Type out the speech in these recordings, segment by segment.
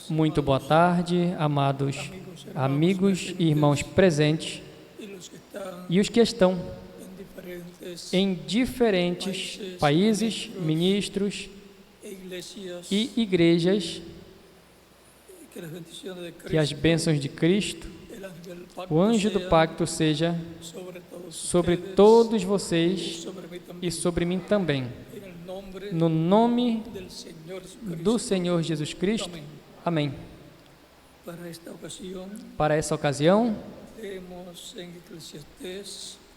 Muito boa tarde, amados amigos e irmãos presentes e os que estão em diferentes países, ministros e igrejas. Que as bênçãos de Cristo, o anjo do pacto, seja sobre todos vocês e sobre mim também. No nome do Senhor Jesus Cristo. Amém. Para essa ocasião,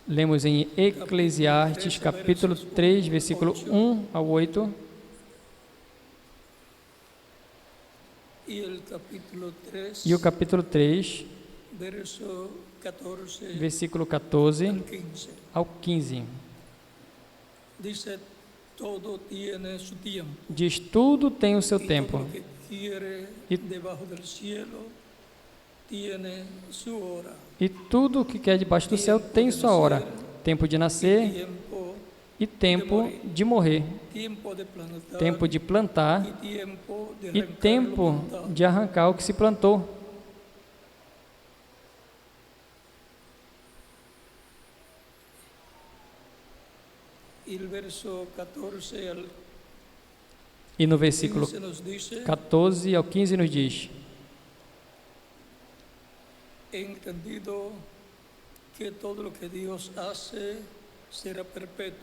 lemos em Eclesiastes, capítulo 3, versículo 1 ao 8. E o capítulo 3, versículo 14 ao 15. Diz: tudo tem o seu tempo, e tudo o que quer debaixo do céu tem sua hora. Tempo de nascer e tempo de morrer, tempo de plantar e tempo de arrancar o que se plantou. E no versículo 14 ao 15 nos diz: entendido que todo o que Deus hace será perpétuo.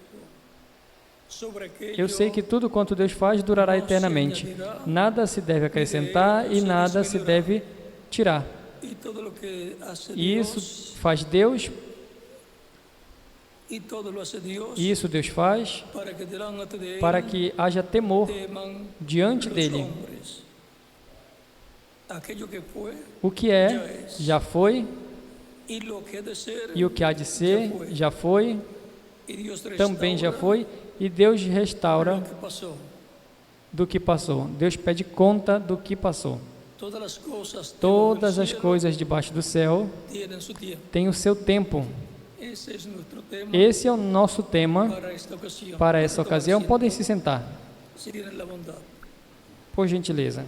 Eu sei que tudo quanto Deus faz durará eternamente. Nada se deve acrescentar e nada se deve tirar. E isso faz Deus. E isso Deus faz para que haja temor diante dele. O que é, já foi, e o que há de ser, já foi, também já foi, e Deus restaura do que passou. Deus pede conta do que passou. Todas as coisas debaixo do céu têm o seu tempo. Esse é o nosso tema para essa ocasião. Podem se sentar, por gentileza.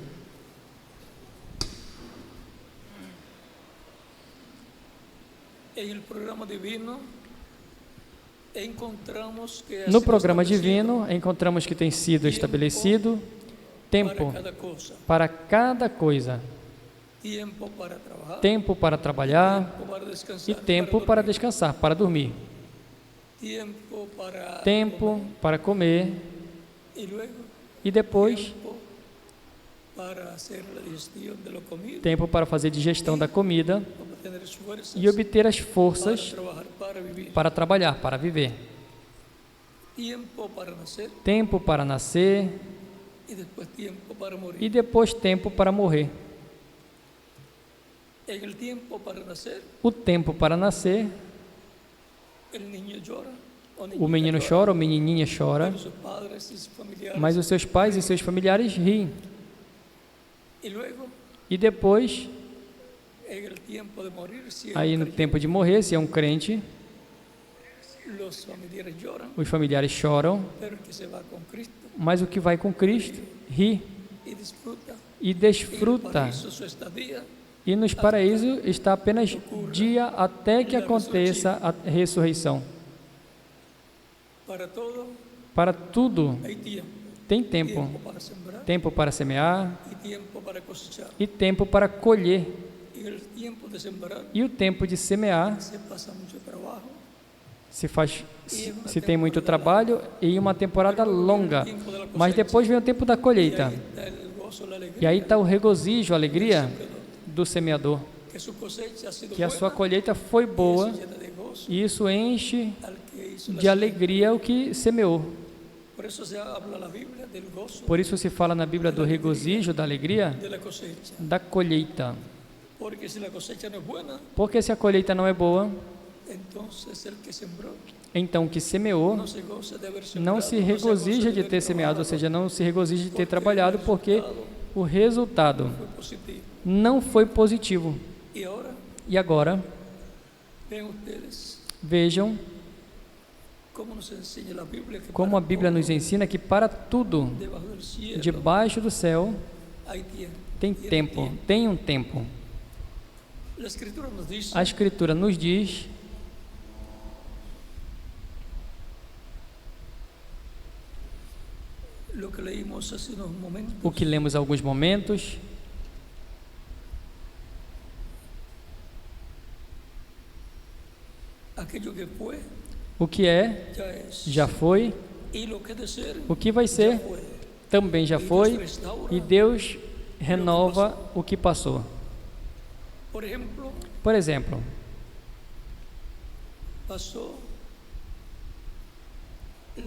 No programa divino, encontramos que tem sido estabelecido tempo para cada coisa. Tempo para trabalhar e tempo para descansar, para dormir. Tempo para comer e depois tempo para fazer digestão da comida e obter as forças para trabalhar, para viver. Tempo para nascer e depois tempo para morrer. O tempo para nascer, o menino chora, ou menininha chora, mas os seus pais e seus familiares riem. E depois, aí no tempo de morrer, se é um crente, os familiares choram, mas o que vai com Cristo ri e desfruta. E nos paraísos está apenas dia até que aconteça a ressurreição. Para tudo tem tempo. Tempo para semear e tempo para colher. E o tempo de semear se tem muito trabalho e uma temporada longa. Mas depois vem o tempo da colheita. E aí está o regozijo, a alegria do semeador, que a sua colheita foi boa, e isso enche de alegria o que semeou. Por isso se fala na Bíblia do regozijo, da alegria, da colheita. Porque se a colheita não é boa, então o que semeou não se regozija de ter semeado, ou seja, não se regozija de ter trabalhado, porque o resultado não foi positivo. E agora, vejam como a Bíblia nos ensina que para tudo debaixo do céu Tem tempo, tem um tempo. A Escritura nos diz o que lemos há alguns momentos. O que é, já foi. O que vai ser, também já foi. E Deus renova o que passou. Por exemplo, passou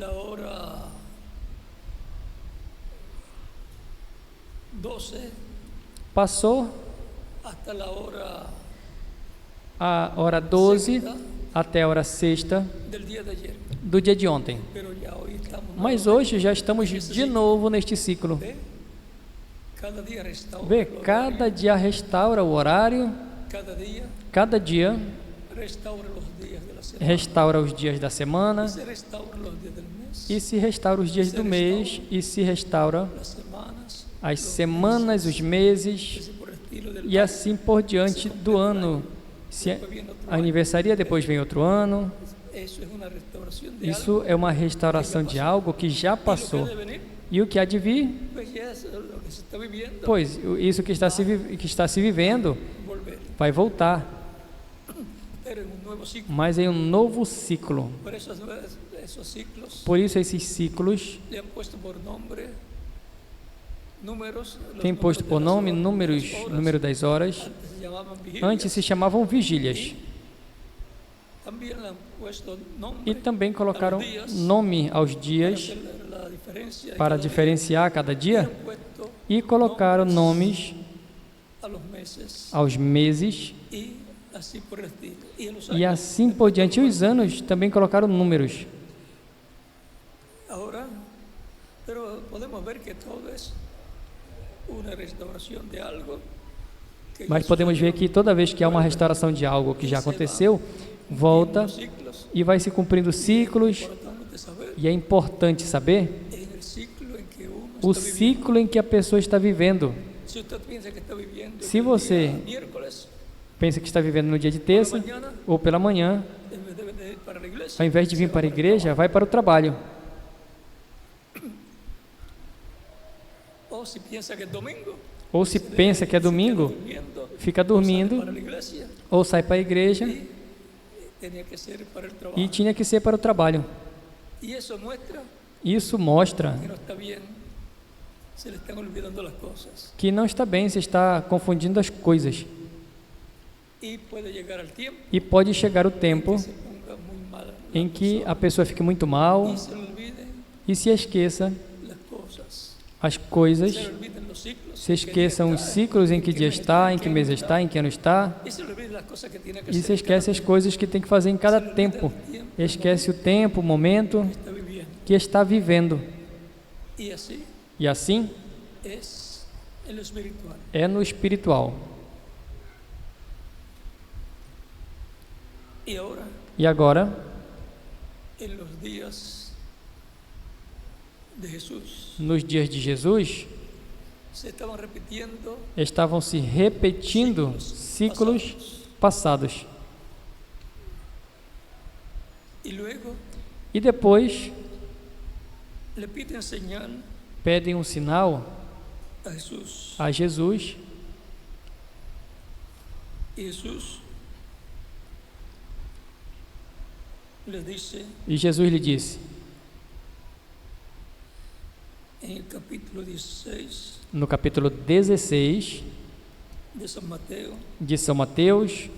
a hora 12, passou a hora 12 até a hora sexta do dia de ontem. Mas hoje já estamos de novo neste ciclo. Vê, cada dia restaura o horário, cada dia restaura os dias da semana, e se restaura os dias do mês, e se restaura as semanas, os meses, e assim por diante do ano. Se aniversaria, depois vem outro ano. Isso é uma restauração de algo que já passou. E o que há de vir? Pois, isso que está se vivendo vai voltar, mas em um novo ciclo. Por isso esses ciclos tem posto por nome número das horas. Antes se chamavam vigílias. E também colocaram nome aos dias para diferenciar cada dia, e colocaram nomes aos meses, e assim por diante. Os anos também colocaram números. Mas podemos ver que toda vez que há uma restauração de algo que já aconteceu, volta e vai se cumprindo ciclos. E é importante saber o ciclo em que a pessoa está vivendo. Se você pensa que está vivendo no dia de terça ou pela manhã, ao invés de vir para a igreja, vai para o trabalho. Ou se pensa que é domingo, fica dormindo, ou sai para a igreja e tinha que ser para o trabalho. Isso mostra que não está bem, se está confundindo as coisas. E pode chegar o tempo em que a pessoa fique muito mal e se esqueça as coisas, se esqueçam os ciclos, em que dia está, em que mês está, em que ano está, e se esquece as coisas que tem que fazer em cada tempo. Esquece o tempo, o momento que está vivendo. E assim é no espiritual. E agora, nos dias de Jesus, estavam se repetindo ciclos passados. E depois pedem um sinal a Jesus. E Jesus lhe disse, no capítulo 16 de São Mateus,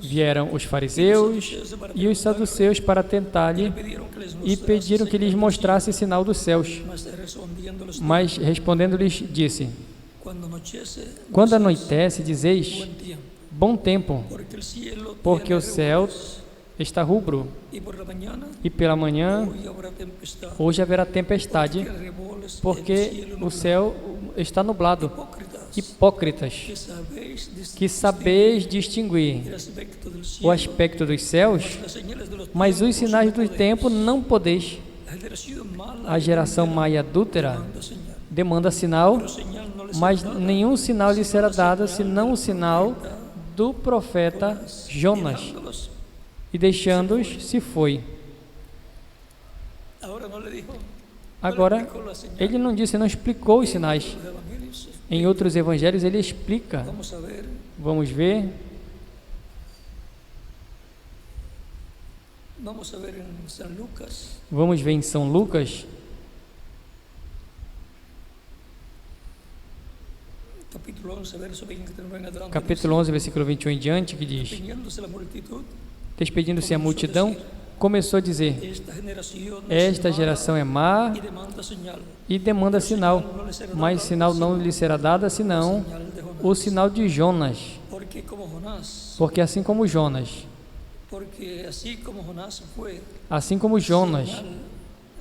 vieram os fariseus e os saduceus para tentar-lhe e pediram que lhes mostrasse sinal dos céus. Mas respondendo-lhes disse, quando anoitece, dizeis, bom tempo, porque o céu está rubro, e pela manhã hoje haverá tempestade, porque o céu está nublado. hipócritas, Hipócritas, que sabeis distinguir el aspecto del o cielo, aspecto dos céus, las señales de los mas os tiempos sinais no do podéis. tempo não podeis. La generación mala A geração má e adúltera demanda señal, demanda sinal, pero señal no les mas será dada, nenhum sinal lhe será dado, senão o sinal do profeta Jonas. dejándolos. E deixando-os, se foi. Ahora no le dijo, Agora, ele não disse, não explicou os sinais. los evangelios. Em outros evangelhos ele explica. Vamos a ver Vamos ver. en San Lucas, Vamos ver em São Lucas, capítulo 11, verso 29 en adelante. capítulo 11, versículo 21 em diante, que diz: Despediéndose la multitud, despedindo-se a multidão, começou a dizer: esta generación esta geração é má y demanda señal, e demanda sinal, mas sinal não lhe será dado, senão señal de Jonás. o sinal de Jonas. Porque como Jonás, Porque assim como Jonas, porque así como Jonás fue assim como Jonas señal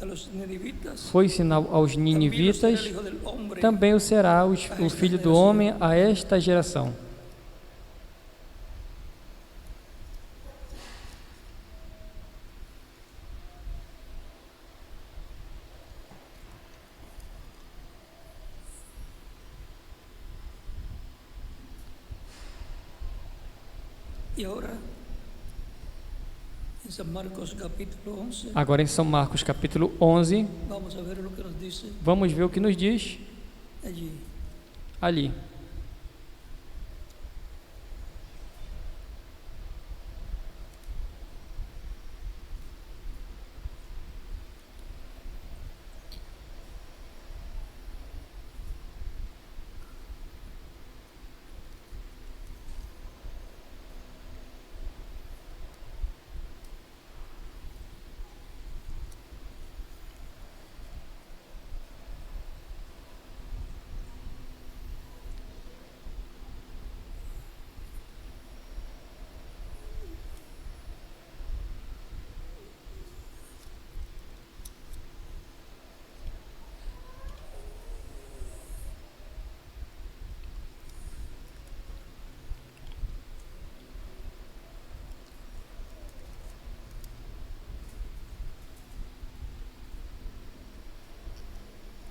a los ninivitas, foi sinal aos también lo será ninivitas, el Hijo del Hombre também o será o Filho do Homem a esta geração. Y ahora, en San Marcos capítulo 11, Agora em São Marcos capítulo 11, vamos a ver lo que nos dice vamos ver o que nos diz allí. ali.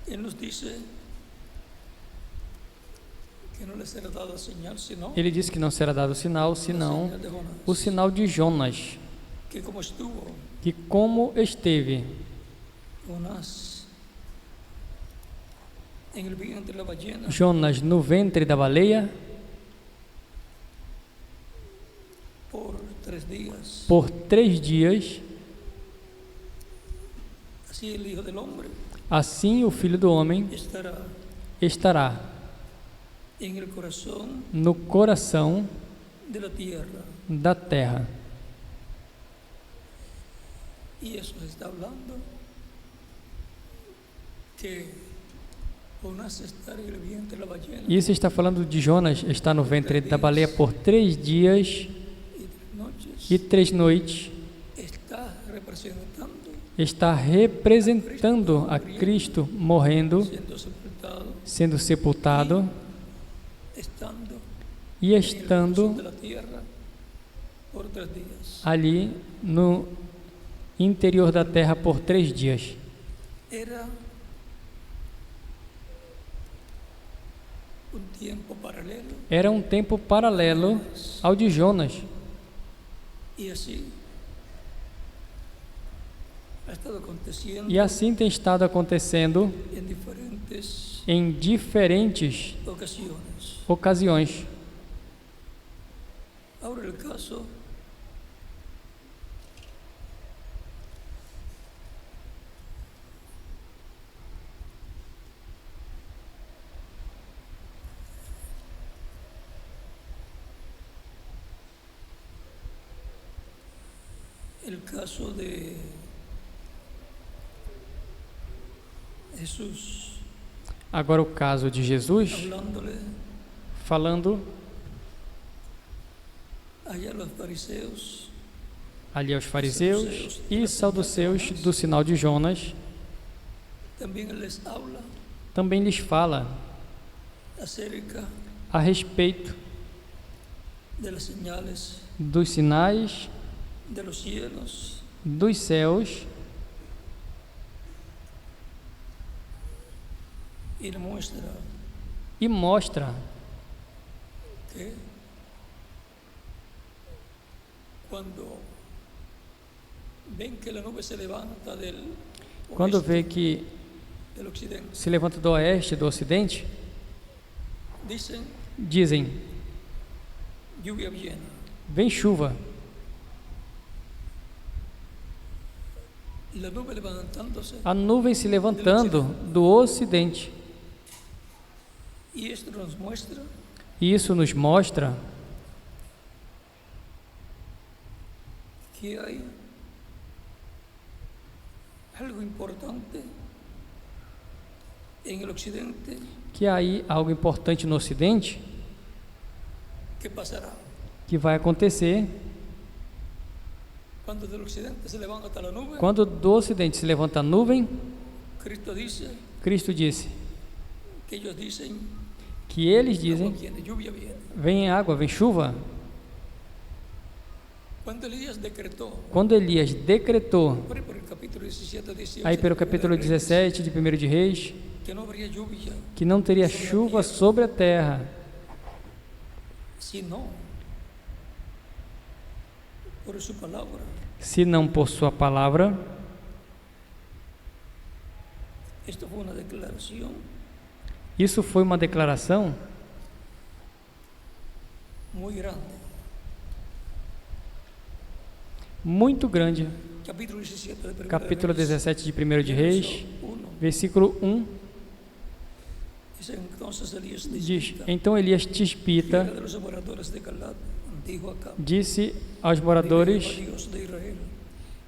Él nos dice que no les será dada señal, sino Ele disse que não será dado sinal, la senão señal de Jonás, o sinal de Jonas, que como estuvo que como esteve Jonás en el vientre de la ballena Jonas no ventre da baleia por 3 días, por 3 dias, así el Hijo del Hombre assim o Filho do Homem estará en el corazón no coração de la tierra. da terra. Y eso está hablando que Jonás está en el vientre de la ballena Isso está falando de Jonas estar no ventre da baleia por 3 dias y 3 noches. e 3 noites. Está representando, Está representando a Cristo morrendo, siendo sepultado, sendo sepultado estando e en el corazón estando de la tierra por 3 días. ali no interior da terra por 3 dias. Era un tiempo paralelo Era um tempo paralelo ao de Jonas. y así ha estado aconteciendo E assim tem estado acontecendo en diferentes em diferentes ocasiones. ocasiões. Ahora el caso de Jesús, Agora o caso de Jesus, hablándole falando allá a los fariseos, ali aos fariseus e saduceus do sinal de Jonas, también él les habla também lhes fala acerca a respeito de las señales dos sinais de los cielos dos céus y muestra e mostra que cuando ven que la nube se levanta del quando oeste, vê que del occidente, se levanta do oeste e do ocidente, dizem, lluvia viene. vem chuva. La nube levantándose, A nuvem se levantando do ocidente. y esto nos muestra E isso nos mostra que hay algo importante en el occidente que há aí algo importante no ocidente que pasará. que vai acontecer Cuando del occidente se levanta la nube, quando do ocidente se levanta a nuvem. Cristo disse que ellos dicen, que eles agua dizem, viene, lluvia viene. vem água, vem chuva. Quando Elias decretou, Quando Elias decretou, por el capítulo 17, 18, aí pelo capítulo 17 de 1 de Reis, que não haveria lluvia, que não teria chuva sobre a terra, senão por sua palavra. senão por sua palavra. Esto foi uma declaração Isso foi uma declaração muito grande. muito grande. Capítulo 17 de 1 Capítulo Reis, 17 de 1 de Reis, verso 1, versículo 1, dice, entonces Elías diz: Então Elias Tisbita de los moradores de Galaad, dijo a Acabe, disse aos moradores: Dios de Israel,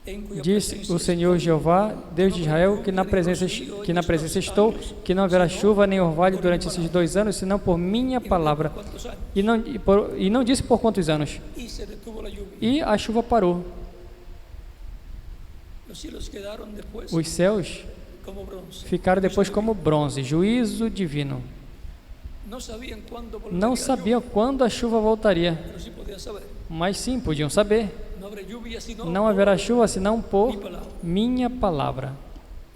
em cuya Disse presencia o Senhor Jeová, Deus de Israel, que na presença estou, que não haverá chuva nem orvalho durante esses 2 anos, senão por minha palavra. ¿cuántos años? E não disse por quantos anos. Y se detuvo la lluvia. E a chuva parou. Los cielos quedaron después Os céus como bronce. ficaram depois como bronze, juízo divino. No sabían cuándo volvería Não la sabiam quando a chuva voltaria, lluvia, pero sí podían saber. mas sim, podiam saber. No habrá lluvia sino Não por haverá chuva senão por mi palabra. minha palavra.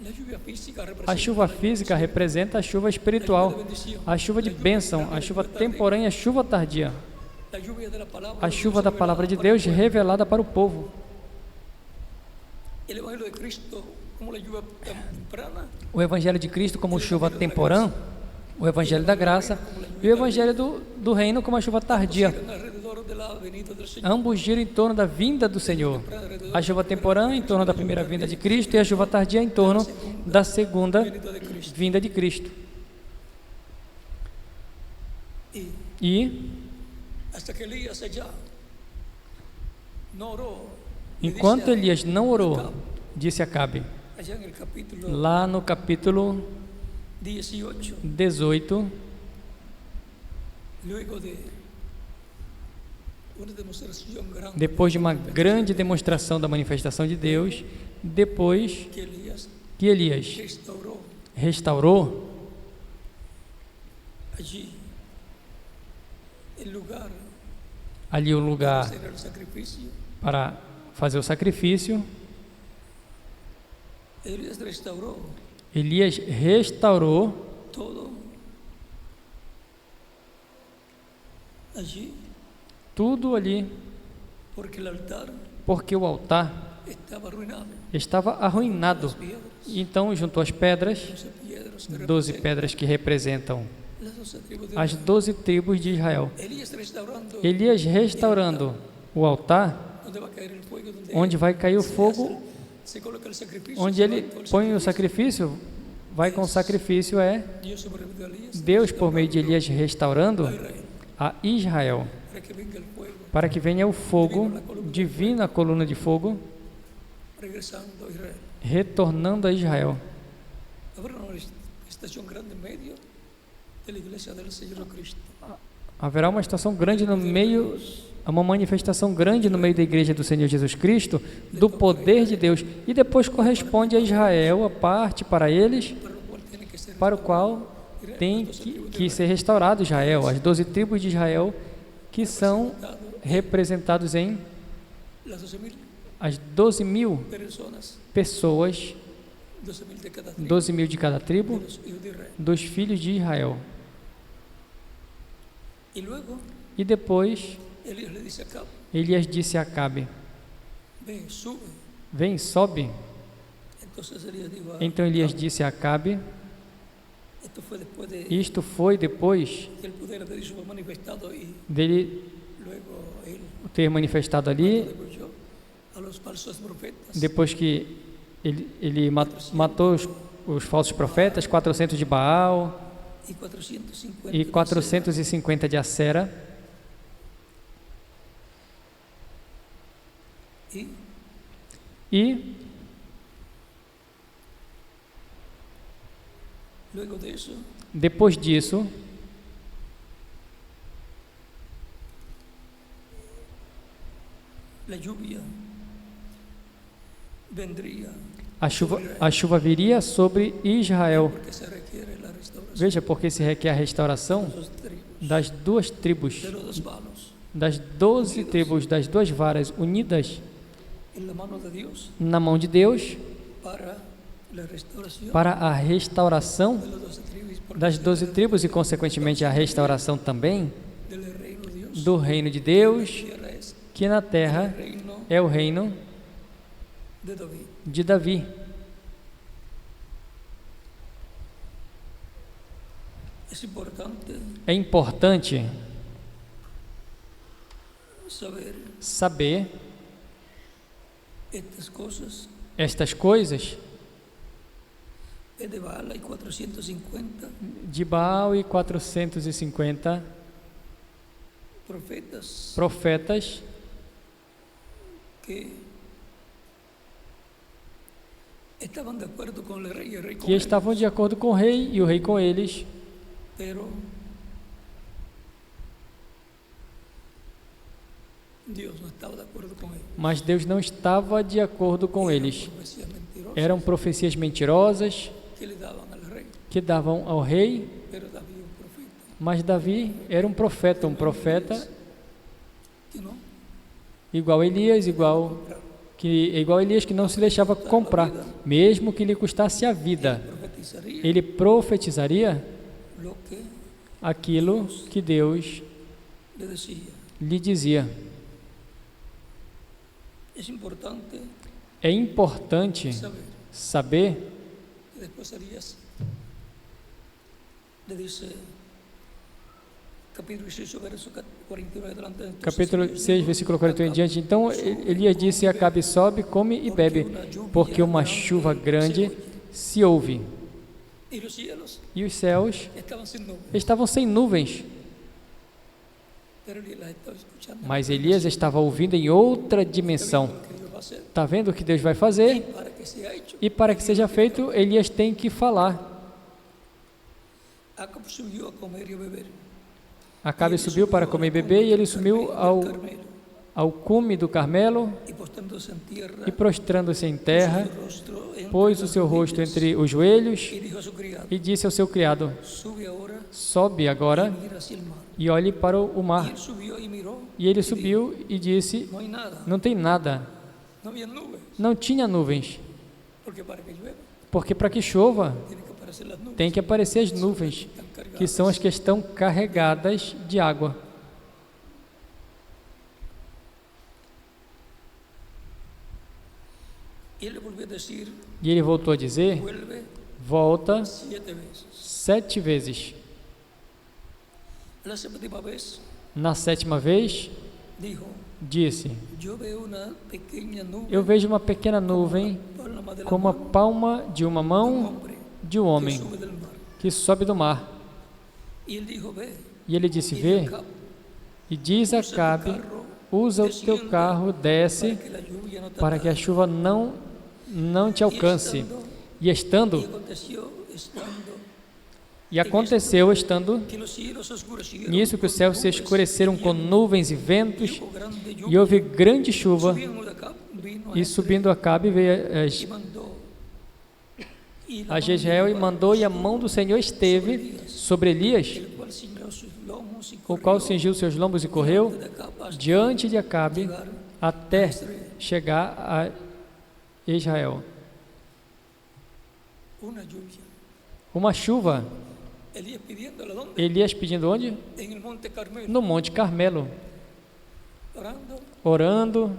La lluvia física A representa chuva física representa a chuva espiritual, a chuva de bênção, a chuva temporânea, a chuva tardia, la lluvia de la palabra. a chuva da palavra de Deus revelada para o povo. El evangelio de Cristo como la lluvia temprana. O Evangelho de Cristo como chuva temporã, o Evangelho da graça e o Evangelho do reino como a chuva tardia. Alrededor de la venida del Señor. Ambos giram em torno da vinda do Senhor. A chuva temporã em torno da primeira vinda de Cristo e a chuva tardia em torno da segunda vinda de Cristo. E Hasta que Elías allá no oró. enquanto Elias não orou, disse Acabe, Allá en el capítulo lá no capítulo 18, 18, luego de una demostración grande depois de uma grande demonstração da manifestação de Deus, depois que Elías que Elias restaurou allí el lugar ali o para lugar hacer el sacrificio, para fazer o sacrifício, Elías restauró Elias restaurou todo allí, tudo ali, porque el altar porque o altar estaba arruinado. estava arruinado. Las piedras, Então juntou as pedras, 12 pedras que representam las 12 tribus de as 12 tribus de Israel. Elías restaurando Elias restaurando o altar, donde va a caer el fuego, onde vai cair o fogo, se coloca el sacrificio, onde se ele levantó el põe o sacrificio. sacrifício, vai com o sacrifício, é Dios sobrevivió a Elías Deus, por meio de Elias, restaurando a Israel, para que venga el fuego, para que venha o fogo divino, a coluna de fogo, regresando a Israel. retornando a Israel. Habrá una estación grande en medio de la iglesia del Señor Cristo. Haverá uma estação grande no meio, uma manifestação grande no meio da igreja do Senhor Jesus Cristo, do poder de Deus, e depois corresponde a Israel a parte para eles, Para lo cual tiene que ser para o qual tem que ser restaurado Israel, as 12 tribos de Israel, que são representados em as 12.000 pessoas, 12.000 de cada tribo, dos filhos de Israel. E depois, Elias disse a Acabe: vem, sobe. Então Elias disse a Acabe: isto foi depois dele ter manifestado ali, depois que ele matou os falsos profetas, 400 de Baal e 450 de Acera. E depois disso, a chuva viria sobre Israel. Veja, porque se requer a restauração das duas tribos, das 12 tribos, das duas varas unidas na mão de Deus, para a restauração das 12 tribos e, consequentemente, a restauração também do reino de Deus, que na terra é o reino de Davi. É importante saber estas coisas de Baal e 450 profetas que estavam de acordo com o rei e o rei com eles, mas Deus não estava de acordo com eles. Eram profecias mentirosas que davam ao rei, mas Davi era um profeta igual Elias, igual Elias, que não se deixava comprar, mesmo que lhe custasse a vida. Ele profetizaria aquilo que Deus lhe dizia. É importante saber capítulo 6, versículo 41 em diante. Então Elias disse a Acabe: sobe, come e bebe, porque uma chuva grande se ouve. E os céus estavam sem nuvens. Mas Elias estava ouvindo em outra dimensão. Está vendo o que Deus vai fazer? E para que seja feito, Elias tem que falar. Acabe subiu para comer e beber, e ele subiu ao cume do Carmelo, e prostrando-se em terra, pôs o seu rosto entre os joelhos e disse ao seu criado: sobe agora e olhe para o mar. E ele subiu e disse: não tem nada. Não tinha nuvens, porque para que chova tem que aparecer as nuvens, que são as que estão carregadas de água. E ele voltou a dizer: volta 7 vezes. Na 7ª vez, disse: eu vejo uma pequena nuvem como a palma de uma mão de um homem que sobe do mar. E ele disse: vê, e diz a Acabe: usa o teu carro, desce, para que a chuva não te alcance. E aconteceu estando nisso, que os céus se escureceram com nuvens e ventos, e houve grande chuva. E subindo Acabe veio a Jezreel e mandou, e a mão do Senhor esteve sobre Elias, el cual ciñó sus lomos y o qual corrió cingiu seus lombos e correu de Acab hasta diante de Acabe llegar até chegar a Israel. una lluvia. Uma chuva. Elías pidiéndole dónde? Elias pedindo onde? En el monte Carmelo, No Monte Carmelo, orando orando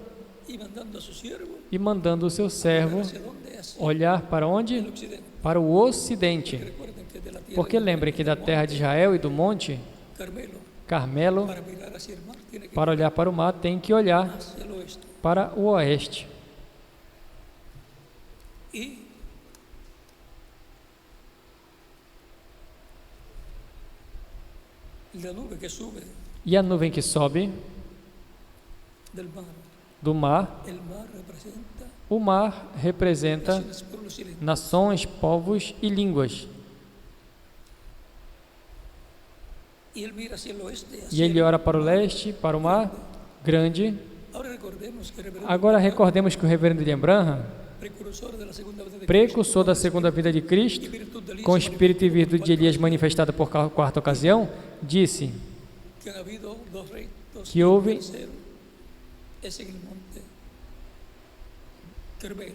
y mandando a su siervo e mandando o seu servo hacia dónde, hacia olhar para el onde? occidente. Para o ocidente. Recuerden que de la tierra Porque de lembrem que da terra de Israel e do Monte Carmelo, Carmelo, para mirar hacia el mar, tiene que para olhar para o mar, tem que olhar hacia el oeste. para o oeste. Y la nube que sube E a nuvem que sobe del mar, do mar, el mar representa o mar representa naciones, pueblos y lenguas. nações, povos e línguas. Y él mira hacia el oeste, E hacia ele ora para o leste, para o mar grande. Ahora recordemos que el reverendo Agora recordemos que o reverendo William Branham, precursor de la segunda venida de precursor da segunda vinda de Cristo, Cristo, y virtud de Elías, com o espírito e virtude de Elias manifestada por quarta ocasião, disse que han habido dos reinos, que houve- el tercero es en el monte Carmelo,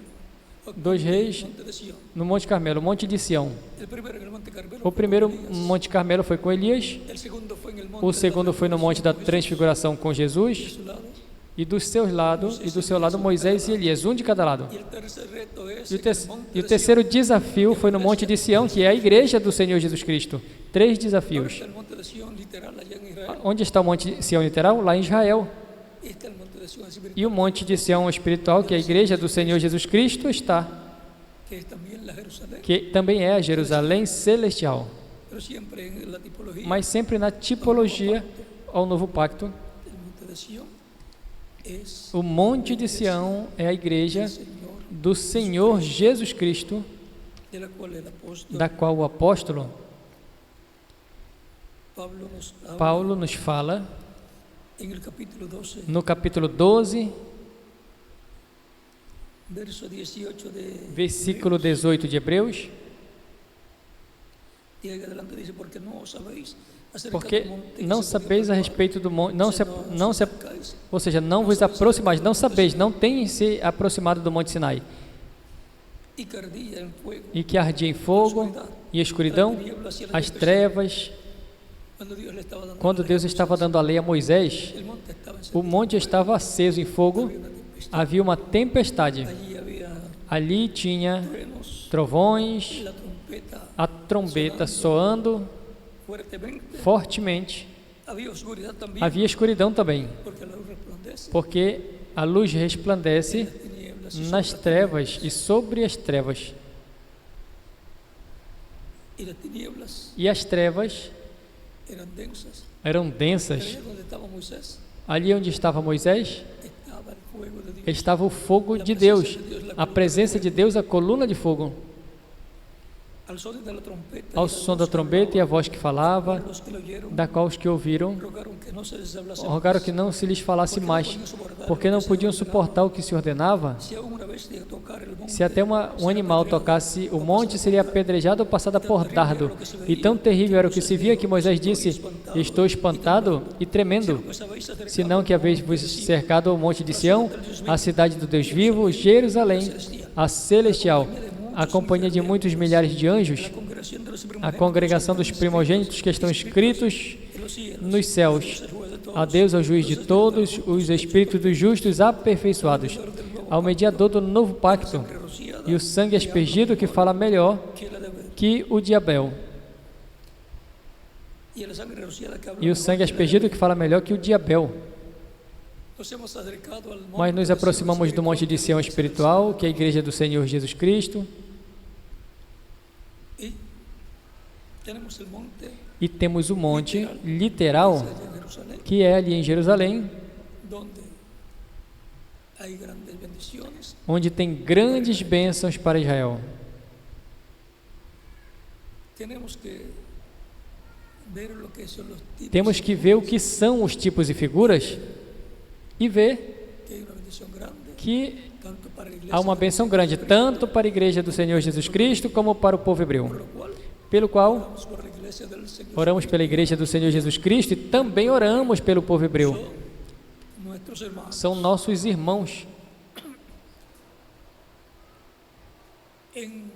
o dois reis monte de Sión. no Monte Carmelo, o Monte de Sião. El primero en el monte Carmelo O fue primeiro con Elías. Monte Carmelo foi com Elias, El segundo fue en el monte o de la segundo foi no Monte da Transfiguração com de Jesus, su lado, e dos seus lados, e do seu lado Moisés e Elias, um de cada lado. y el tercer reto es E o, en el monte e o de terceiro Sión. desafio foi no Monte de Sião, que é a igreja do Senhor Jesus Cristo. 3 Ahora desafios. está el monte de Sión literal allá en Israel, Onde está o Monte de Sião literal? Lá em Israel. y está el monte de Sión espiritual, E o Monte de Sião espiritual, que é a igreja do Senhor Jesus Cristo, está, que es también la Jerusalén, que também é a Jerusalém celestial. pero siempre en la tipología Mas sempre na tipologia ao novo pacto, del monte de Sión es o Monte de Sião é a igreja el Señor, do Senhor Jesus Cristo, de la cual el apóstol da qual o apóstolo Pablo nos habla Paulo nos fala en el capítulo 12, no capítulo 12, verso 18 de versículo 18 de Hebreus, y ahí adelante dice, porque no sabéis acerca porque del monte que não se puede sabeis a palpar, respeito do monte, não se acercais, ou seja, não vos aproximais, não sabeis, não tem se aproximado do Monte Sinai, y que ardía en fuego, e que ardia em fogo e escuridão, as trevas. cuando Dios le estaba dando Quando la ley Deus a estava Moisés, dando a lei a Moisés, el monte estaba o encendido, monte estava aceso em fogo, había una tempestad, havia uma tempestade. allí había Ali tinha truenos, trovões, la trompeta a trombeta soando fuertemente, fortemente. había oscuridad también, Havia escuridão também, porque la luz resplandece, porque a luz resplandece las tinieblas y nas sobre trevas e sobre as trevas. y las tinieblas E as trevas eran densas. eram Pero densas. allá donde estaba Moisés, Ali onde estava Moisés, estaba el fuego de Dios. estava o fogo de Deus, a presença de Deus, a coluna de fogo. Al son de la trompeta, Ao som da trombeta e a voz que falava, los que lo oyeron da qual os que ouviram rogaron que no se les hablase rogaram más, que não se lhes falasse porque no mais, podían soportar porque lo não que se podiam ordenaba. suportar o que se ordenava. Se aún una vez de tocar el monte, Se até um animal tocasse o monte, seria apedrejado ou passada por dardo. E tão terrível era o que se via que Moisés disse: Estou espantado e tremendo, pues habéis acercado senão que haveis vos cercado o monte de Sião, a cidade do Deus vivo, Jerusalém, a celestial, a companhia de muitos milhares de anjos, la congregación de los a congregação dos primogénitos primogênitos que estão escritos en los cielos, nos céus. el juez de todos, A Deus, ao juiz de todos, os espíritos dos justos aperfeiçoados, ao mediador do novo pacto, rociada e o sangue aspergido que fala melhor que la de Abel, que o de Abel. y la sangre rociada que habla E o sangue aspergido que fala melhor que o de Abel. nos hemos acercado al monte Mas nos de Sión aproximamos do monte de Sião espiritual, que é a igreja do Senhor Jesus Cristo, y tenemos el monte e temos o monte literal, allá en Jerusalén, que é ali em Jerusalém, donde hay grandes bendiciones, onde tem grandes bênçãos para Israel. tenemos que ver lo que son los tipos, Temos que ver o que são os tipos e figuras e ver que hay una bendición grande, que tanto para la iglesia, há uma bênção grande, tanto para a igreja do Senhor Jesus Cristo, como para o povo hebreu. por lo cual Pelo qual oramos por la iglesia iglesia del Señor oramos pela igreja do Senhor Jesus Cristo e também oramos pelo povo hebreu. son nuestros hermanos. São nossos irmãos. En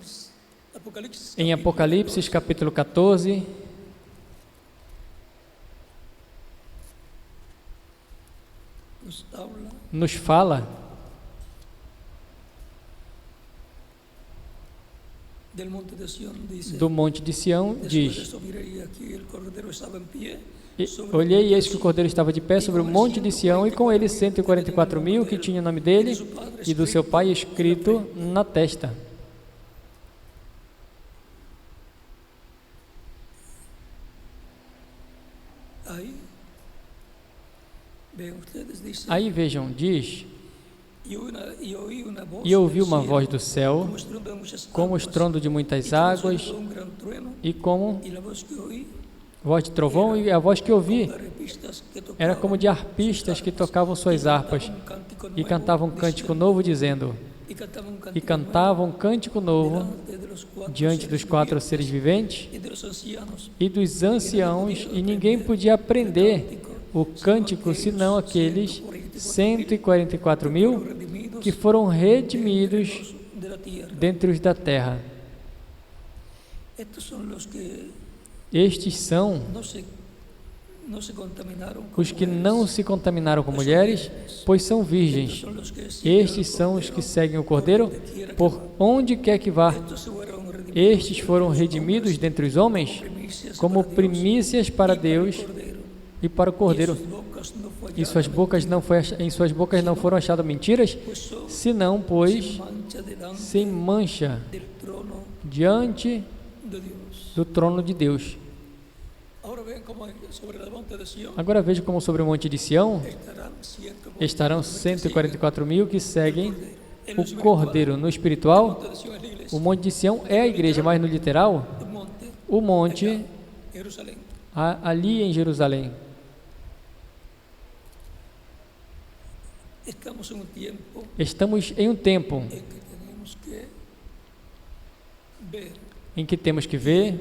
Apocalipsis, Em Apocalipse, capítulo 14, nos habla nos fala del monte de Sión, dice, do Monte de Sião, después de diz: eso miré y aquí el Cordero estaba en pie Olhei e eis que o Cordeiro estava de pé sobre o Monte de Sião, e com ele 144.000 que tinham o nome dele e do seu pai escrito na testa. ahí. Vean ustedes, dice, Aí vejam, diz: y oí una voz E ouvi del uma cielo, voz do céu, como estruendo de muchas como o aguas, estrondo de y muitas como águas, sonido de un gran trueno, e como y la voz que oí voz de trovão, e a voz que ouvi de arpistas que tocaban era como de arpistas que tocavam suas harpas un cántico e nuevo, cantavam um cântico novo, dizendo: y cantaban un cântico novo delante de los cuatro dos seres quatro vivientes seres viventes y de los ancianos, e dos anciãos, e ninguém podia aprender o cântico senão aqueles 144.000 redimidos que foram redimidos de la tierra. dentre os da terra. Estos son los que Estes são no se contaminaron con os que mujeres. não se contaminaram com mulheres, pois são virgens. Son los que siguen Estes são os que seguem o Cordeiro por onde quer que vá. Estos fueron redimidos Estes foram redimidos dentre os homens primicias como para Dios primícias para Deus Cordero. e para o Cordeiro. Sus bocas no fallaron, Em suas bocas não foram achadas mentiras, pues son senão, pois, sin mancha delante sem mancha del trono diante de Dios. do trono de Deus. Ahora ven como sobre el monte de Sión Agora veja como sobre o Monte de Sião estarão 144.000 que seguem o Cordeiro. No espiritual, o Monte de Sião é a igreja, mas no literal, o monte Jerusalén. ali em Jerusalém. Estamos en un tiempo Estamos em um tempo en que tenemos que ver, em que temos que ver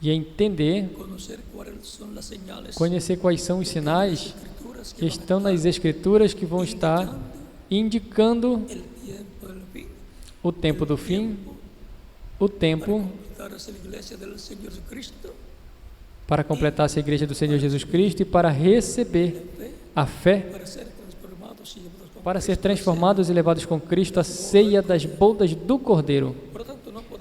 e entender, conocer cuáles son las señales conhecer quais são os sinais escrituras que que estão nas Escrituras que vão estar indicando el tiempo del fin o tempo do fim, o tempo para completar la iglesia del Señor Jesucristo para completar-se a igreja do Senhor Jesus Cristo e para receber a fé, para ser transformados y llevados con Cristo para ser transformados e levados com Cristo à ceia das bodas do Cordeiro.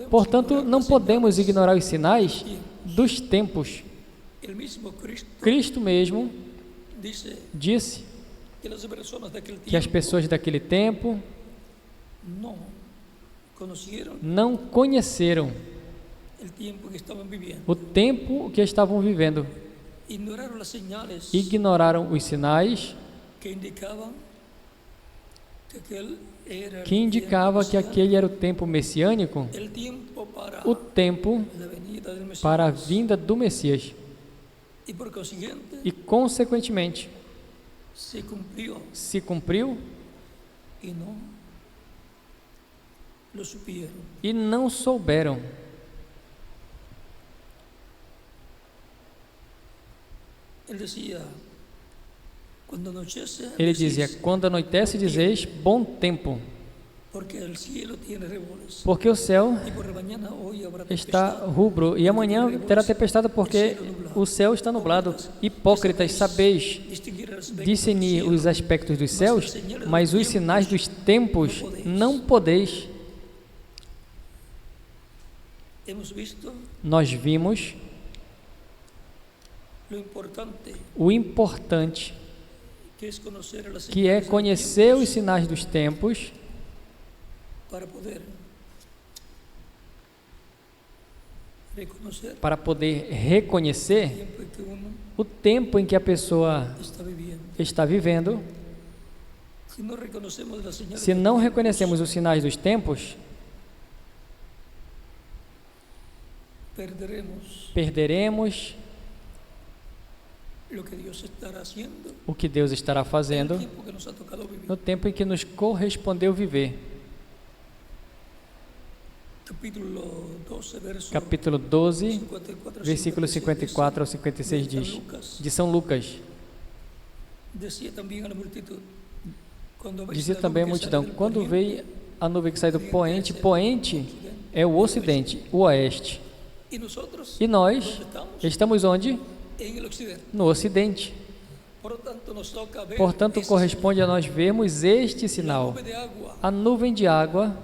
Portanto, não podemos ignorar os sinais dos tempos. el mismo Cristo Cristo mesmo dice disse que las personas de aquel que as tiempo pessoas daquele tempo no conocieron não conheceram el tiempo que estaban viviendo, o tempo que estavam vivendo, ignoraron las señales ignoraram os sinais que indicaban que aquel era que indicava que aquele era o tempo messiânico, el tiempo para o tempo la venida del Mesías, para a vinda do Messias. y por consiguiente E, consequentemente, se cumplió se cumpriu y no lo supieron. e não souberam. Él decía, cuando anochece, Ele dizia: quando anoitece, dizeis bom tempo, porque el cielo tiene revoles, porque o céu y por la mañana hoy habrá está tempestad. rubro, e amanhã terá tempestade, porque o céu está nublado. Hipócritas, sabeis Distinguir el aspecto discernir del os cielo, aspectos dos céus, mas os sinais dos tempos não podeis. hemos visto Nós vimos lo importante o importante, que es conocer las que é señales conhecer os sinais dos tempos para poder reconocer para poder reconhecer el tiempo en que uno o tempo em que a pessoa está viviendo. está vivendo. Si no reconocemos las señales Se del não tiempo, reconhecemos os sinais dos tempos, perderemos lo que Dios estará haciendo o que Deus estará en el fazendo tiempo que nos ha tocado vivir. no tempo em que nos correspondeu viver. capítulo 12, versículo 54 ao 56 diz, de São Lucas. Dizia também a multidão, quando veio a nuvem que sai do poente, poente é o ocidente, o oeste. E nós estamos onde? No ocidente. Portanto, corresponde a nós vermos este sinal, a nuvem de água,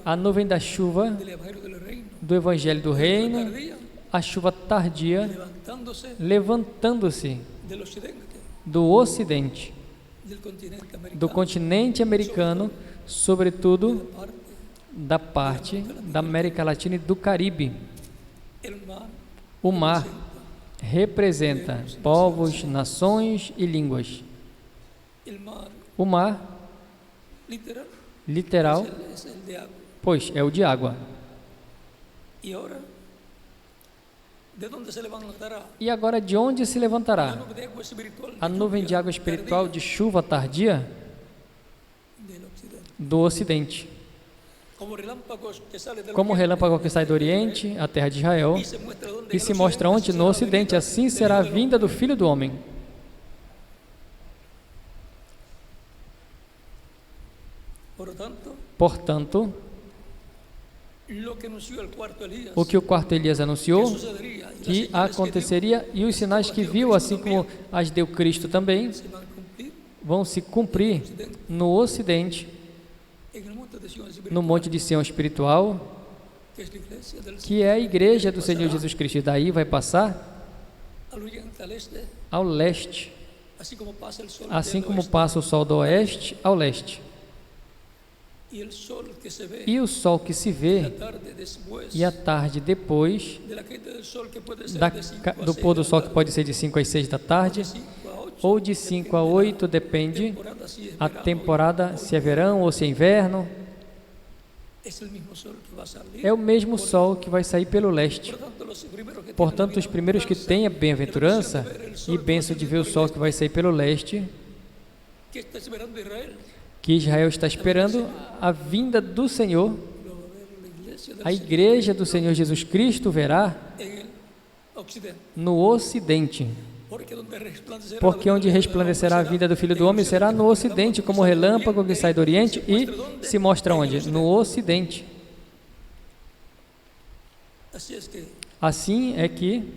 a nuvem da chuva do Evangelho do Reino, a chuva tardia, levantando-se do ocidente, do continente americano, sobretudo da parte da América Latina e do Caribe. O mar representa povos, nações e línguas. O mar, literal, pois é o de água. E agora de onde se levantará? A nuvem de água espiritual de chuva tardia? Do ocidente. Como o relâmpago que sai do Oriente, a terra de Israel, e se mostra onde? No Ocidente. Assim será a vinda do Filho do Homem. Portanto, o que o quarto Elias anunciou, que aconteceria, e os sinais que viu, assim como as deu Cristo também, vão se cumprir no Ocidente, no Monte de Sião espiritual, que é a igreja do Senhor Jesus Cristo. E daí vai passar ao leste, assim como passa o sol do oeste ao leste. E o sol que se vê, e a tarde depois, do pôr do sol, que pode ser de 5 às 6 da tarde, ou de 5 a 8, depende a temporada, se é verão ou se é inverno. É o mesmo sol que vai sair pelo leste. Portanto, os primeiros que têm a bem-aventurança e bênção de ver o sol que vai sair pelo leste, que Israel está esperando a vinda do Senhor, a igreja do Senhor Jesus Cristo verá no Ocidente. Porque onde resplandecerá a vida do Filho do Homem será no Ocidente, como o relâmpago que sai do Oriente e se mostra onde? No Ocidente. Assim é que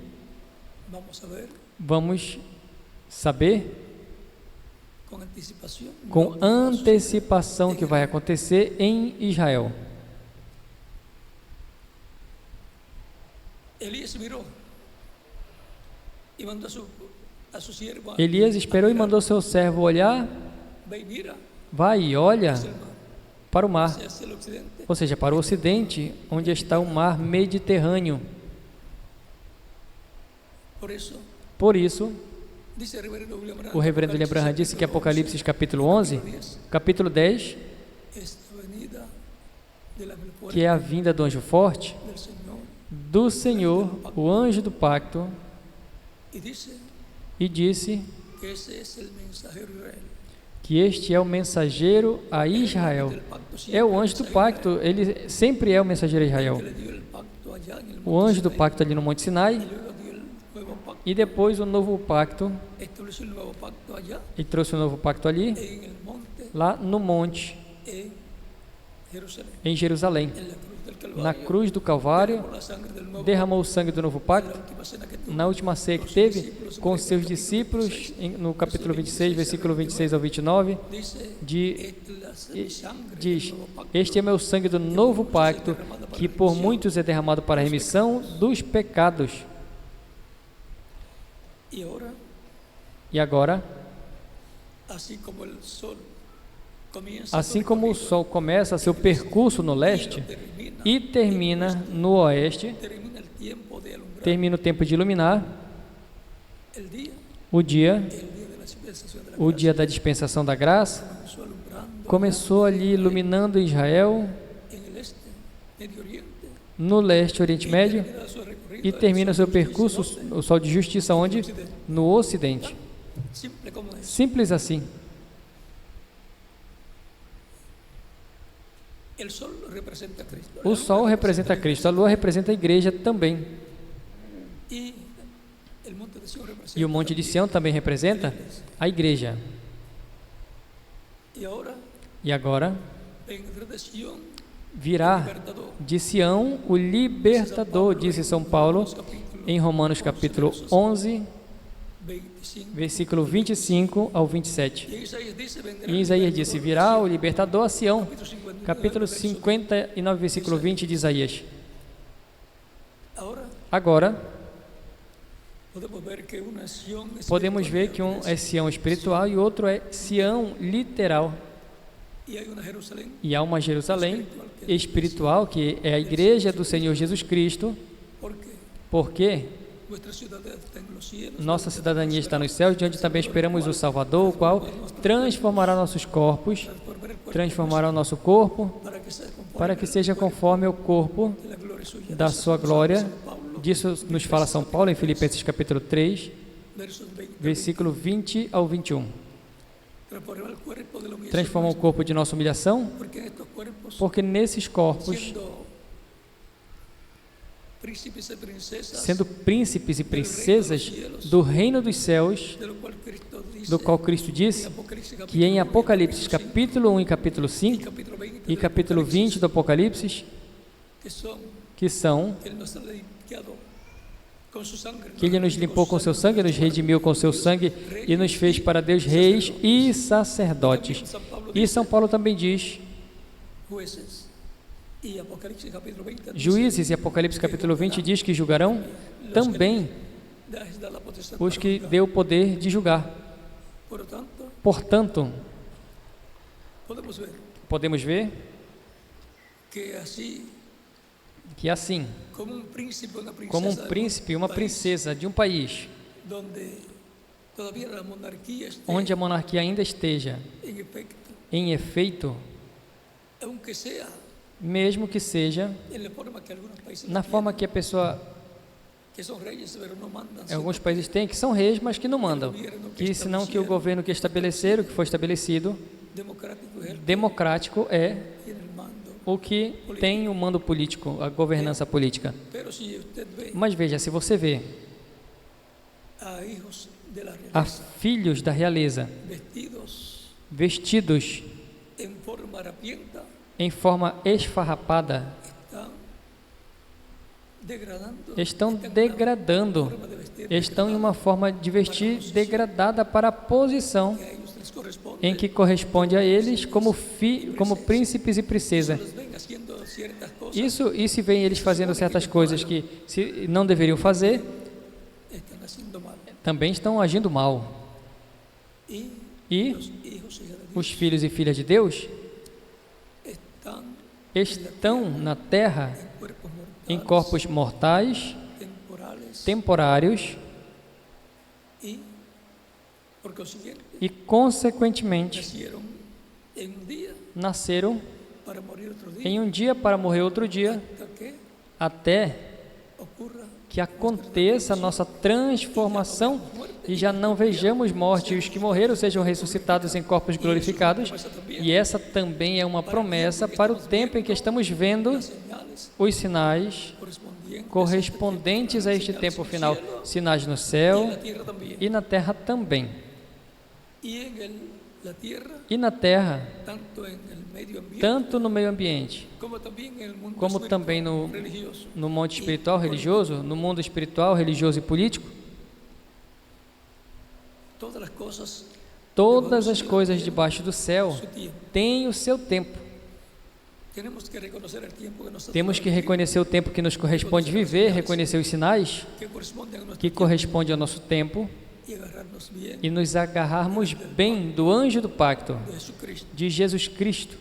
vamos saber com antecipação que vai acontecer em Israel. Elias esperou e mandou seu servo olhar, vai e olha para o mar, ou seja, para o ocidente, onde está o mar Mediterrâneo. Por isso, o reverendo William Branham disse que Apocalipse capítulo 11, capítulo 10, que é a vinda do anjo forte, do Senhor, o anjo do pacto, e disse que este é o mensageiro a Israel. É o anjo do pacto, ele sempre é o mensageiro a Israel. O anjo do pacto ali no Monte Sinai, e depois o novo pacto, e trouxe o novo pacto ali, lá no monte, em Jerusalém, na cruz do Calvário, derramou o sangue do novo pacto, na última ceia que teve, com seus discípulos, no capítulo 26, versículo 26 ao 29, diz, este é meu sangue do novo pacto, que por muitos é derramado para a remissão dos pecados. E agora, assim como o sol começa seu percurso no leste e termina no oeste, termina o tempo de iluminar, o dia da dispensação da graça, começou ali iluminando Israel, no leste, Oriente Médio, e termina seu percurso, o sol de justiça, onde? No Ocidente. Simples assim. El sol representa a Cristo. O sol representa a Cristo, a lua representa a igreja também. Y el monte de Sión representa E o Monte de Sião também representa a igreja. E agora virá de Sião o libertador, disse São Paulo em Romanos capítulo 11, versículo 25 ao 27. E Isaías disse, virá o libertador a Sião, capítulo 59, versículo 20 de Isaías. Agora, podemos ver que um é Sião espiritual e outro é Sião literal. E há uma Jerusalém espiritual, que é a igreja do Senhor Jesus Cristo, porque nossa cidadania está nos céus, de onde também esperamos o Salvador, o qual transformará nossos corpos, transformará o nosso corpo, para que seja conforme ao corpo da sua glória. Disso nos fala São Paulo em Filipenses capítulo 3, versículo 20 ao 21. Transforma o corpo de nossa humilhação, porque nesses corpos, sendo príncipes e princesas do reino dos céus, do qual Cristo disse que em Apocalipse capítulo 1 e capítulo 5 e capítulo 20 do Apocalipse, que são que Ele nos limpou com seu sangue, nos redimiu com seu sangue e nos fez para Deus reis e sacerdotes. E São Paulo também diz, Juízes e Apocalipse capítulo 20 diz que julgarão também os que deu o poder de julgar. Portanto, podemos ver que assim, como um príncipe e uma princesa de um país onde a monarquia ainda esteja em efeito, mesmo que seja na forma que a pessoa, alguns países têm, que são reis, mas que não mandam, que senão que o governo que estabeleceram, que foi estabelecido, democrático é o que tem o mando político, a governança política. Mas veja, se você vê a filhos da realeza vestidos em forma esfarrapada, estão degradando, estão em uma forma de vestir degradada para a posição em que corresponde a eles como príncipes e princesas. Isso, e se vem eles fazendo certas coisas que não deveriam fazer, também estão agindo mal. E os filhos e filhas de Deus estão na terra em corpos mortais, temporários, e consequentemente nasceram em um dia para morrer outro dia, até que aconteça a nossa transformação e já não vejamos morte, e os que morreram sejam ressuscitados em corpos glorificados. E essa também é uma promessa para o tempo em que estamos vendo os sinais correspondentes a este tempo final, sinais no céu e na terra também. E na terra, tanto no meio ambiente, como também no mundo espiritual religioso, no mundo espiritual, religioso e político, todas as coisas debaixo do céu têm o seu tempo. Temos que reconhecer o tempo que nos corresponde viver, reconhecer os sinais que correspondem ao nosso tempo e nos agarrarmos bem do anjo do pacto de Jesus Cristo,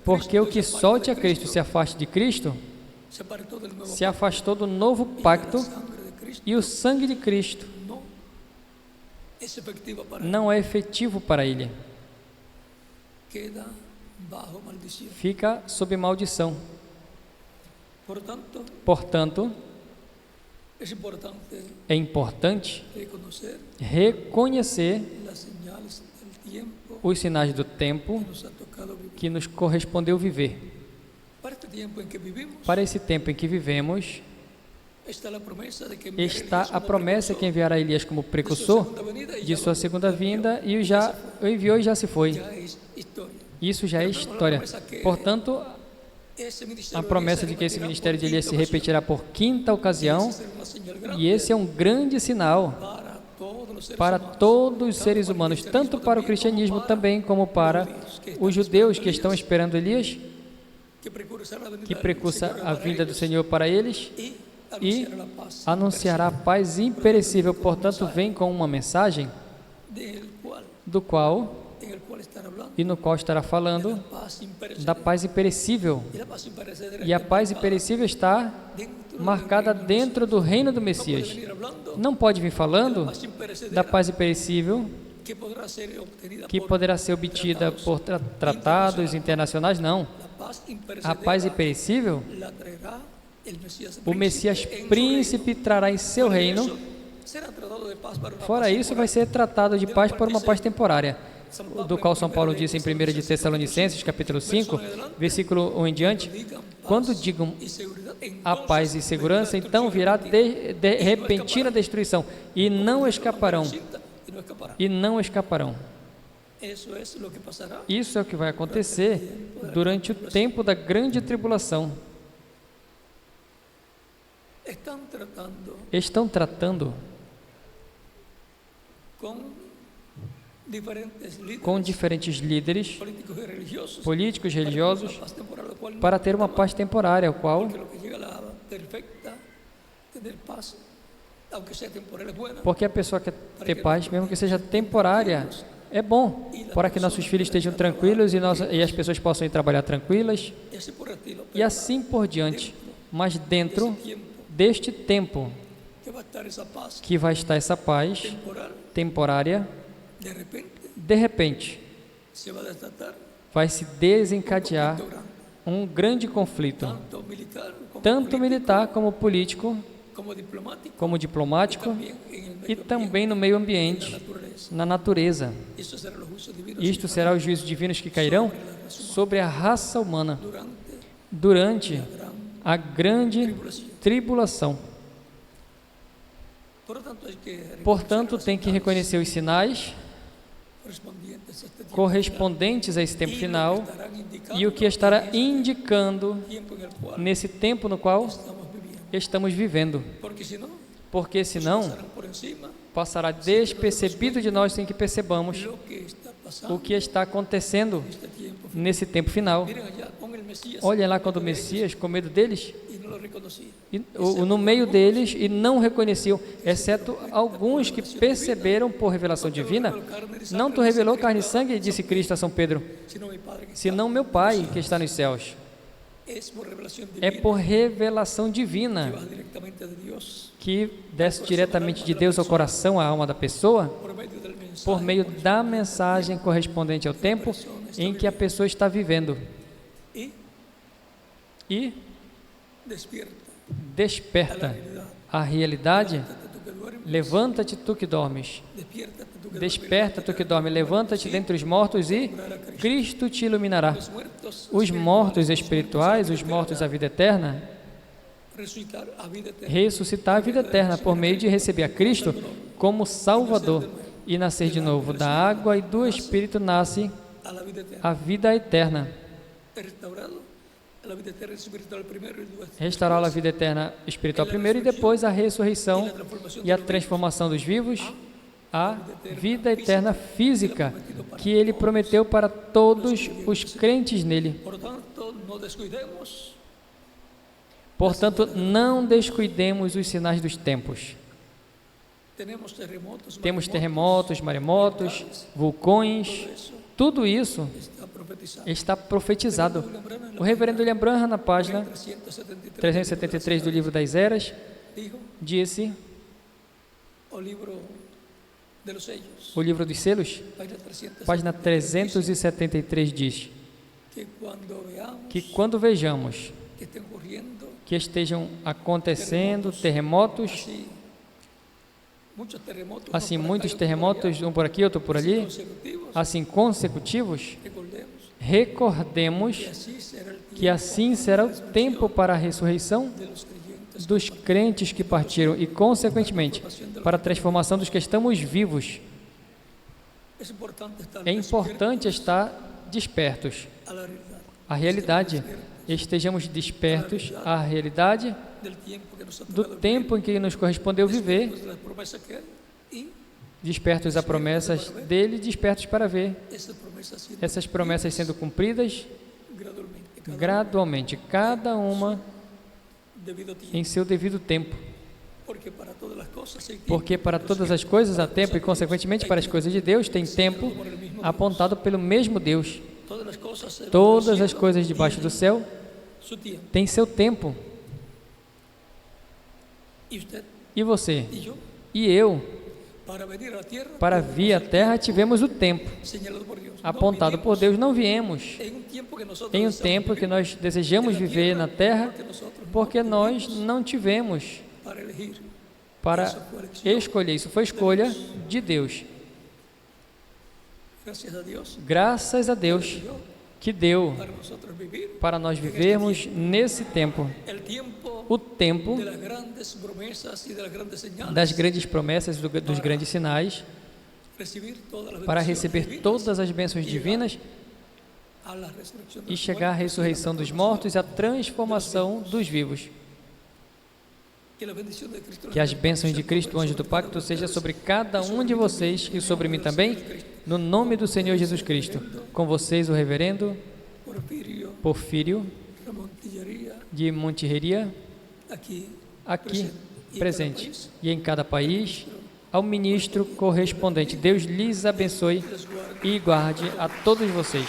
porque o que solte a Cristo se afaste de Cristo, se afastou do novo pacto, e o sangue de Cristo não é efetivo para ele, fica sob maldição. Portanto, é importante reconhecer tiempo os sinais do tempo que nos ha tocado vivir. que nos correspondeu viver. Para este tiempo en que vivimos, Para esse tempo em que vivemos, está la promesa de que enviará está Elías a como promessa que precursor enviará Elias como de su precursor segunda venida, y de ya sua lo segunda envió, vinda e y ya se o enviou e já se foi. Ya es historia. Isso já é história. Portanto, Ese ministerio a de promessa Elías de se que esse repetirá ministério de por Elias se quinta ocasión. repetirá por quinta ocasião, Ese será una señal grande e esse é um grande sinal para para todos los seres humanos, todos os tanto seres para el humanos, cristianismo tanto para o también cristianismo como para também, como para os judeus que estão esperando Elias, que precursará la venida que del precursa Señor a para vinda do ellos, Senhor para eles, y e anunciará la paz anunciará a paz imperecível. Portanto, vem com uma mensagem del cual, do qual en el cual estará hablando e no qual estará de falando la paz imperecedera. da paz imperecível. Y la paz imperecedera E a está paz marcada imperecível está dentro marcada del reino de dentro do reino do Dios. No puede Messias. venir hablando Não pode vir de falando la paz imperecedera da paz imperecível que podrá ser obtenida que por poderá ser obtida por tratados internacionais, não. la paz A imperecedera. paz imperecível, La traerá el Mesías o Messias en su príncipe trará em seu reino. reino. Será tratado de paz para una Fora paz isso, vai temporal. ser tratado de paz por uma paz temporária, do qual São Paulo disse em 1 de Tessalonicenses, capítulo 5, versículo 1 em diante: quando digam Y seguridad, a paz e segurança, então virá repentina destruição, e não escaparão, y no escapará. e não escaparão. Eso es lo que pasará. Isso é o que vai acontecer durante o tempo da grande tribulação. Están Estão tratando tratando con diferentes líderes com diferentes líderes políticos y religiosos políticos, religiosos, para tener una paz temporal, lo cual no para ter uma está paz mal, temporária, o qual, porque lo que llega a la perfecta, tener paz, aunque sea temporal, es buena. porque a pessoa quer ter paz, mesmo que seja temporária, é bom, para que nossos filhos estejam tranquilos e as pessoas possam ir trabalhar tranquilas, Y así por el estilo. e assim por diante. Mas dentro Ese tiempo deste tempo que va a estar esa paz que vai estar essa paz temporal, temporária, de repente de repente se va a desatar vai se desencadear conflicto grande, um grande conflito, tanto militar como tanto militar como político, como diplomático, como diplomático, y también en el e medio também no meio ambiente, ambiente, na naturaleza. na natureza. Eso será los juicios divinos Isto será os juízos divinos que cairão sobre a raça humana durante durante a grande tribulação. Portanto, tem que reconhecer os sinais correspondentes a esse tempo final e o que estará indicando nesse tempo no qual estamos vivendo. Porque senão passará despercebido de nós sem que percebamos o que está acontecendo nesse tempo final. Olhem lá quando o Messias, com medo deles, no meio deles, e não reconheciam, exceto alguns que perceberam por revelação divina. Não te revelou carne e sangue, disse Cristo a São Pedro, senão meu Pai que está nos céus. É por revelação divina que desce diretamente de Deus ao coração, à alma da pessoa, por meio da mensagem correspondente ao tempo em que a pessoa está vivendo. E desperta a realidade. Levanta-te, tu que dormes. Desperta, tu que dormes. Levanta-te dentre os mortos e Cristo te iluminará. Os mortos espirituais, os mortos à vida eterna, ressuscitar a vida eterna por meio de receber a Cristo como Salvador e nascer de novo. Da água e do Espírito nasce a vida eterna. Restaurar a vida eterna espiritual primeiro e depois a ressurreição e a transformação dos vivos, a vida eterna física que Ele prometeu para todos os crentes nele. Portanto, não descuidemos os sinais dos tempos. Temos terremotos, maremotos, vulcões, tudo isso está profetizado. O reverendo William Branham, na página 373 do livro das Eras, disse, o livro dos selos, página 373 diz, que quando vejamos que estejam acontecendo terremotos, assim, muitos terremotos, um por aqui, outro por ali, assim, consecutivos, recordemos que assim será o tempo para a ressurreição dos crentes que partiram e, consequentemente, para a transformação dos que estamos vivos. É importante estar despertos à realidade. Estejamos despertos à realidade do tempo em que nos correspondeu viver, despertos a promessas dele, despertos para ver essas promessas sendo cumpridas gradualmente, cada uma em seu devido tempo. Porque para todas as coisas há tempo e, consequentemente, para as coisas de Deus tem tempo apontado pelo mesmo Deus. Todas as coisas debaixo do céu têm seu tempo. E você? E eu? Para vir à Terra tivemos o tempo apontado por Deus, não viemos em um tempo que nós desejamos viver na Terra, porque nós não tivemos para escolher. Isso foi escolha de Deus. Graças a Deus que deu para nós vivermos nesse tempo, o tempo das grandes promessas, dos grandes sinais, para receber todas as bênçãos divinas e chegar à ressurreição dos mortos e à transformação dos vivos. Que as bênçãos de Cristo, o anjo do pacto, seja sobre cada um de vocês e sobre mim também, no nome do Senhor Jesus Cristo. Com vocês, o reverendo Porfírio de Montijeria, aqui presente, e em cada país, ao ministro correspondente. Deus lhes abençoe e guarde a todos vocês.